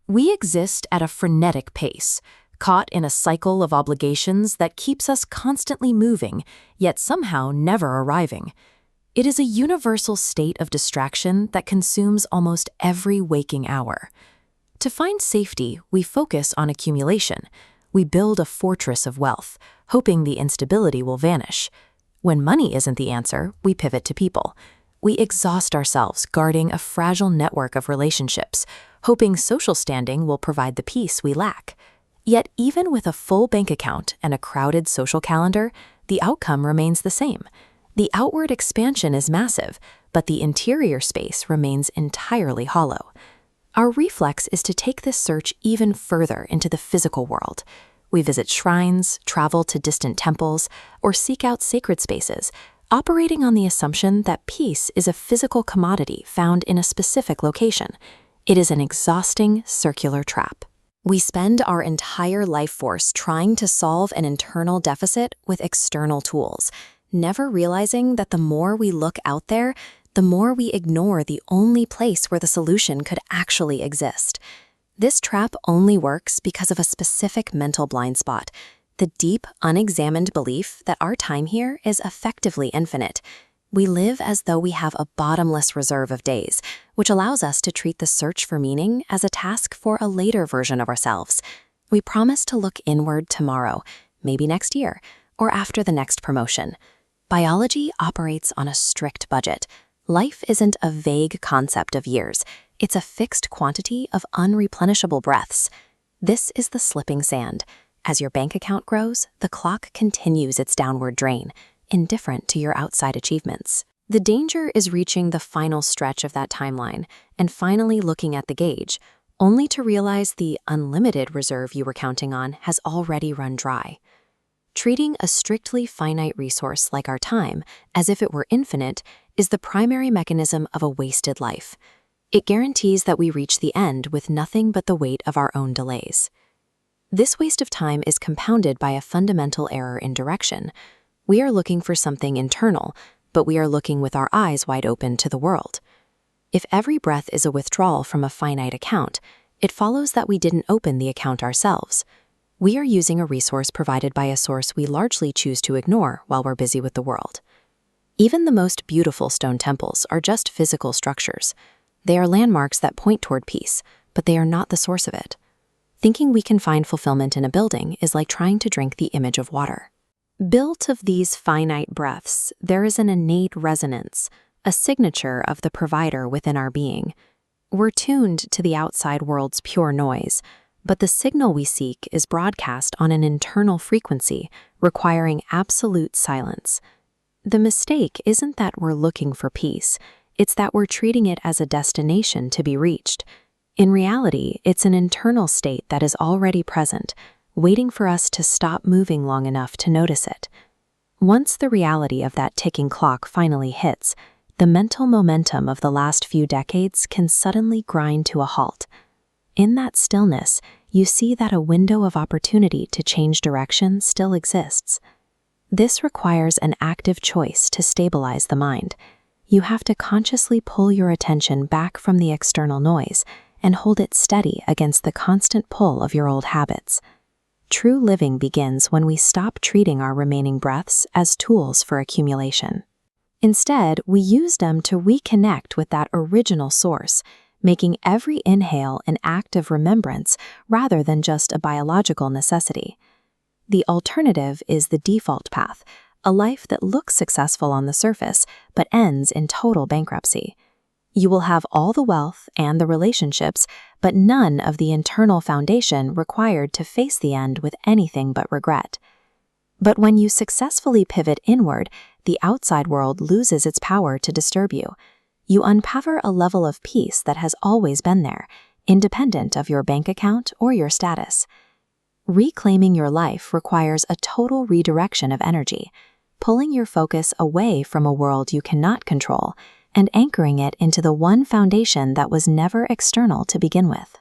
We exist at a frenetic pace, caught in a cycle of obligations that keeps us constantly moving, yet somehow never arriving. It is a universal state of distraction that consumes almost every waking hour. To find safety, we focus on accumulation. We build a fortress of wealth, hoping the instability will vanish. When money isn't the answer, we pivot to people. We exhaust ourselves guarding a fragile network of relationships, hoping social standing will provide the peace we lack. Yet even with a full bank account and a crowded social calendar, the outcome remains the same. The outward expansion is massive, but the interior space remains entirely hollow. Our reflex is to take this search even further into the physical world. We visit shrines, travel to distant temples, or seek out sacred spaces, operating on the assumption that peace is a physical commodity found in a specific location. It is an exhausting circular trap. We spend our entire life force trying to solve an internal deficit with external tools, never realizing that the more we look out there, the more we ignore the only place where the solution could actually exist. This trap only works because of a specific mental blind spot, the deep, unexamined belief that our time here is effectively infinite. We live as though we have a bottomless reserve of days, which allows us to treat the search for meaning as a task for a later version of ourselves. We promise to look inward tomorrow, maybe next year, or after the next promotion. Biology operates on a strict budget. Life isn't a vague concept of years. It's a fixed quantity of unreplenishable breaths. This is the slipping sand. As your bank account grows, the clock continues its downward drain, indifferent to your outside achievements. The danger is reaching the final stretch of that timeline and finally looking at the gauge, only to realize the unlimited reserve you were counting on has already run dry. Treating a strictly finite resource like our time as if it were infinite is the primary mechanism of a wasted life. It guarantees that we reach the end with nothing but the weight of our own delays. This waste of time is compounded by a fundamental error in direction. We are looking for something internal, but we are looking with our eyes wide open to the world. If every breath is a withdrawal from a finite account, it follows that we didn't open the account ourselves. We are using a resource provided by a source we largely choose to ignore while we're busy with the world. Even the most beautiful stone temples are just physical structures. They are landmarks that point toward peace, but they are not the source of it. Thinking we can find fulfillment in a building is like trying to drink the image of water. Built of these finite breaths, there is an innate resonance, a signature of the provider within our being. We're tuned to the outside world's pure noise, but the signal we seek is broadcast on an internal frequency, requiring absolute silence. The mistake isn't that we're looking for peace, it's that we're treating it as a destination to be reached. In reality, it's an internal state that is already present, waiting for us to stop moving long enough to notice it. Once the reality of that ticking clock finally hits, the mental momentum of the last few decades can suddenly grind to a halt. In that stillness, you see that a window of opportunity to change direction still exists. This requires an active choice to stabilize the mind. You have to consciously pull your attention back from the external noise and hold it steady against the constant pull of your old habits. True living begins when we stop treating our remaining breaths as tools for accumulation. Instead, we use them to reconnect with that original source, making every inhale an act of remembrance rather than just a biological necessity. The alternative is the default path, a life that looks successful on the surface but ends in total bankruptcy. You will have all the wealth and the relationships, but none of the internal foundation required to face the end with anything but regret. But when you successfully pivot inward, the outside world loses its power to disturb you. You uncover a level of peace that has always been there, independent of your bank account or your status. Reclaiming your life requires a total redirection of energy, pulling your focus away from a world you cannot control and anchoring it into the one foundation that was never external to begin with.